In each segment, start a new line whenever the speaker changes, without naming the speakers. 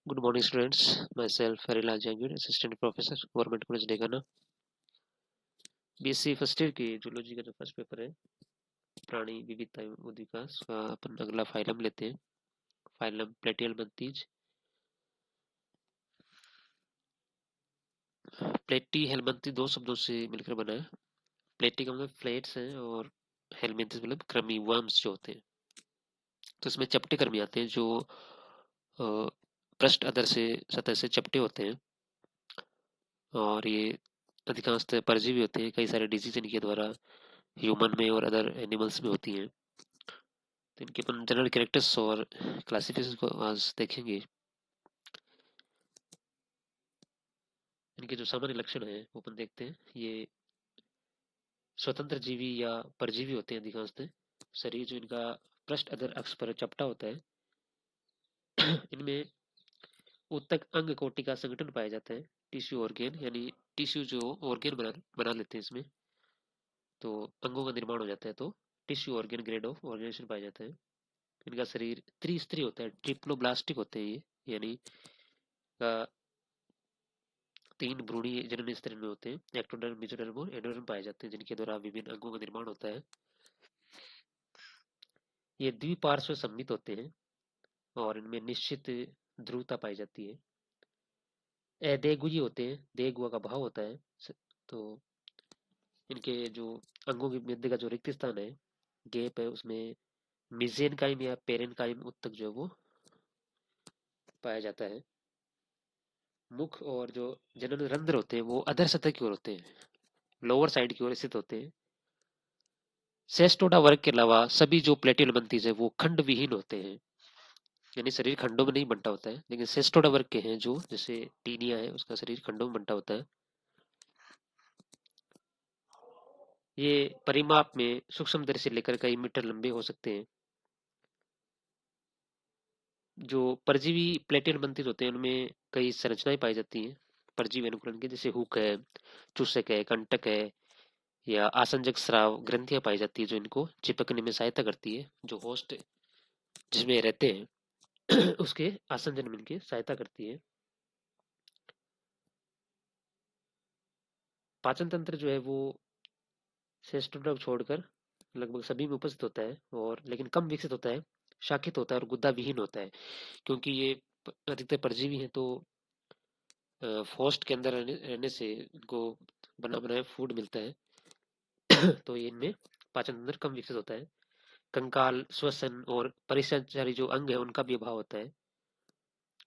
Good morning, students. Myself, Harilal Jangir, Assistant Professor, Government College Dekana. BSc first year की zoology का जो first paper है प्राणी विविधता एवं विकास का अपन अगला फाइलम लेते हैं। फाइलम प्लेटिहेल्मिन्थीज। प्लेटी हेल्मिन्थी दो शब्दों से मिलकर बना है। प्लेटी का मतलब फ्लैट्स हैं और हेल्मिन्थीज मतलब कृमि वर्म्स जो होते हैं। तो इसमें चपटे कृमि आते हैं जो पृष्ठ अधर से सतह से चपटे होते हैं और ये अधिकांशतः परजीवी होते हैं। कई सारे डिजीज इनके द्वारा ह्यूमन में और अदर एनिमल्स में होती हैं। तो इनके अपन जनरल कैरेक्टर्स और क्लासिफिकेशन को आज देखेंगे। इनके जो सामान्य लक्षण हैं वो अपन देखते हैं। ये स्वतंत्र जीवी या परजीवी होते हैं अधिकांशतः। शरीर जो इनका पृष्ठ अधर अक्ष पर चपटा होता है। इनमें ऊतक अंग कोटि का संगठन पाया जाता है। टिश्यू ऑर्गेन यानी टिश्यू जो ऑर्गेन बना लेते हैं इसमें, तो अंगों का निर्माण हो जाता है। तो tissue organ grade of organisation पाया जाता है। इनका शरीर त्रिस्तरीय होता है, ट्रिप्लोब्लास्टिक होते हैं ये, यानी तीन भ्रूणीय जनन स्तर में होते हैं। एक्टोडर्म, मेसोडर्म और एंडोडर्म पाए जाते हैं जिनके द्वारा विभिन्न अंगों का निर्माण होता है। ये द्विपार्श्व सममित होते हैं और इनमें निश्चित ध्रुवता पाई जाती है। अदेगुयी होते हैं, देह गुआ का भाव होता है। तो इनके जो अंगों के मध्य का जो रिक्त स्थान है, गैप है, उसमें मिजेनकाइम या पेरेनकाइम उत्तक जो है वो पाया जाता है। मुख और जो जनन रंध्र होते हैं वो अधर सतह की ओर होते हैं, लोअर साइड की ओर स्थित होते हैं। सेस्टोडा वर्ग के अलावा सभी जो प्लेटिहेल्मिन्थीज है वो खंड विहीन होते हैं, यानी शरीर खंडों में नहीं बंटा होता है। लेकिन सेस्टोडा वर्ग के हैं जो जैसे टीनिया है, उसका शरीर खंडों में बंटा होता है। ये परिमाप में सूक्ष्म दर से लेकर कई मीटर लंबे हो सकते हैं। जो परजीवी प्लेटिहेल्मिन्थीज होते हैं उनमें कई संरचनाएं पाई जाती हैं परजीवी अनुकूलन की, जैसे हुक है, चूसक है, कंटक है या आसंजक स्राव ग्रंथियां पाई जाती है जो इनको चिपकने में सहायता करती है। जो होस्ट जिसमें रहते हैं उसके आसंजन में इनकी सहायता करती है। पाचन तंत्र जो है वो सेस्टोड्रम छोड़कर लगभग सभी में उपस्थित होता है, और लेकिन कम विकसित होता है, शाखित होता है और गुदा विहीन होता है। क्योंकि ये अधिकतर परजीवी हैं तो फोस्ट के अंदर रहने से इनको बना बनाया फूड मिलता है। तो ये इनमें पाचन तंत्र कम विकसित होता है। कंकाल, श्वसन और परिसंचारी जो अंग है उनका भी अभाव होता है।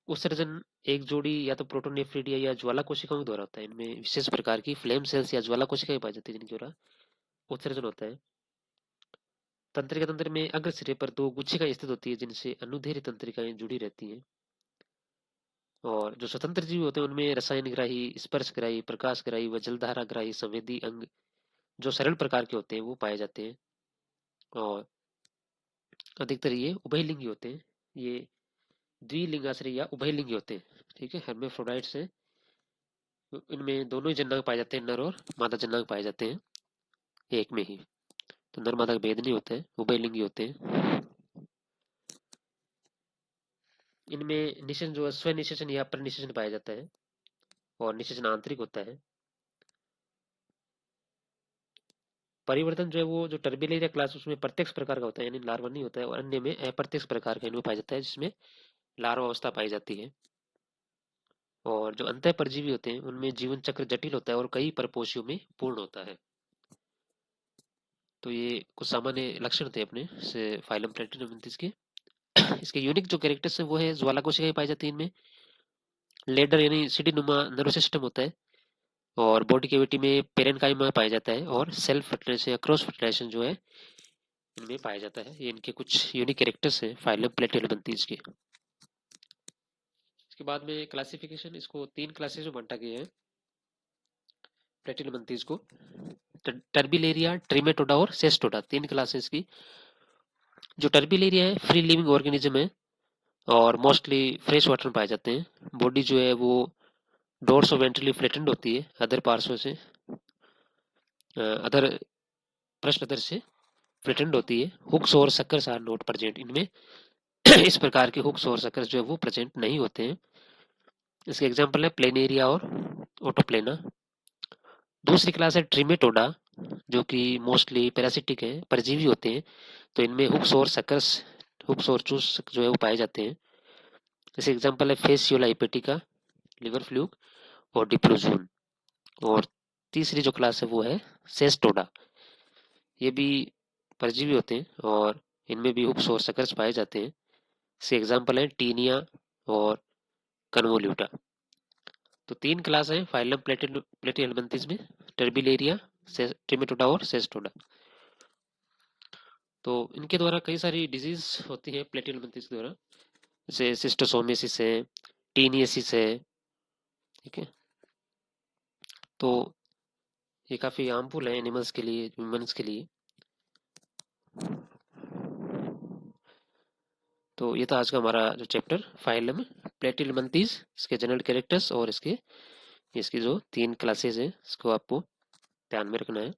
उत्सर्जन एक जोड़ी या तो प्रोटोनेफ्रिडिया या ज्वाला कोशिकाओं के द्वारा होता है। इनमें विशेष प्रकार की फ्लेम सेल्स या ज्वाला कोशिकाएं पाई जाती है जिनके द्वारा उत्सर्जन होता है। तंत्रिका तंत्र में अग्र सिरे पर दो गुच्छिकाएं स्थित होती है जिनसे अनुदैर्ध्य तंत्रिकाएं जुड़ी रहती हैं। और जो स्वतंत्र जीव होते हैं उनमें रसायन ग्राही, स्पर्श ग्राही, प्रकाश ग्राही व जलधारा ग्राही संवेदी अंग जो सरल प्रकार के होते हैं वो पाए जाते हैं। और अधिकतर ये उभयलिंगी होते हैं। ये द्विलिंगाश्रयी या उभयलिंगी होते हैं। ठीक है, हेर्मेफ्रोडाइट्स हैं। इनमें दोनों ही जन्नांग पाए जाते हैं, नर और मादा जन्नांग पाए जाते हैं एक में ही। तो नर मादा का भेद नहीं होता है, उभयलिंगी होते हैं। इनमें निषेचन जो है स्वनिषेचन या परनिषेचन पाया जाता है, और निषेचन आंतरिक होता है। परिवर्तन जो है वो जो टर्बिलेरिया क्लास उसमें प्रत्यक्ष प्रकार का होता है, यानी लार्वा नहीं होता है, और अन्य में अप्रत्यक्ष प्रकार का इनमें पाया जाता है जिसमें लार्वा अवस्था पाई जाती है। और जो अंतः परजीवी होते हैं उनमें जीवन चक्र जटिल होता है और कई परपोषियों में पूर्ण होता है। तो ये कुछ सामान्य लक्षण थे अपने से फाइलम प्लेटिहेल्मिन्थीज के। इसके यूनिक जो कैरेक्टर्स है वो है ज्वाला कोशिकाएं पाई जाती है इनमें, लेडर यानी सीढ़ी नुमा नर्वस सिस्टम होता है, और बॉडी कैविटी में पेरेनकाइमा पाया जाता है, और सेल्फ फर्टिलाइजेशन या क्रॉस फर्टिलाइजेशन जो है इनमें पाया जाता है। ये इनके कुछ यूनिक कैरेक्टर्स हैं फाइलम प्लेटिहेल्मिन्थीज के। इसके बाद में क्लासिफिकेशन, इसको तीन क्लासेस में बांटा गया है प्लेटिहेल्मिन्थीज को। टर्बिलेरिया, ट्रिमेटोडा और सेस्टोडा, तीन क्लासेस की। जो टर्बिलेरिया है फ्री लिविंग ऑर्गेनिज्म है और मोस्टली फ्रेश वाटर में पाए जाते हैं। बॉडी जो है वो डोर्सो वेंट्रली फ्लैटेंड होती है, अदर पार्श्व से अदर पृष्ठ अदर से फ्लैटेंड होती है। हुक्स और सक्कर्स आर नॉट प्रेजेंट इनमें। इस प्रकार के हुक्स और सक्कर्स जो है वो प्रेजेंट नहीं होते हैं। इसके एग्जाम्पल है प्लेनेरिया और ओटोप्लेना। दूसरी क्लास है ट्रिमेटोडा, जो कि मोस्टली पैरासिटिक है, परजीवी होते हैं। तो इनमें हुक्स और सकर्स, हुक्स और चूस जो है वो पाए जाते हैं। जैसे एग्जाम्पल है फेसियोला हेपेटिका, लिवर फ्लूक और डिप्लोजून। और तीसरी जो क्लास है वो है सेस्टोडा। ये भी परजीवी होते हैं और इनमें भी हुक्स और सकर्स पाए जाते हैं। इसके एग्जाम्पल है टीनिया और कन्वोल्यूटा। तो तीन क्लास है फाइलम प्लेटिहेल्मिन्थेस में, टर्बिलेरिया, ट्रिमेटोडा और सेस्टोडा। तो इनके द्वारा कई सारी डिजीज होती है प्लेटिहेल्मिन्थेस के द्वारा, जैसे सिस्टोसोमियासिस है, टीनियसिस है। ठीक है, तो ये काफी हार्मफुल है एनिमल्स के लिए, ह्यूमंस के लिए। तो ये था आज का हमारा जो चैप्टर फाइलम प्लेटिहेल्मिन्थेस, इसके जनरल कैरेक्टर्स और इसके इसकी जो तीन क्लासेस हैं इसको आपको ध्यान में रखना है।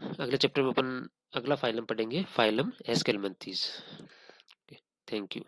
अगले चैप्टर में अपन अगला फाइलम पढ़ेंगे, फाइलम एस्केल्मेंथीज। Thank you.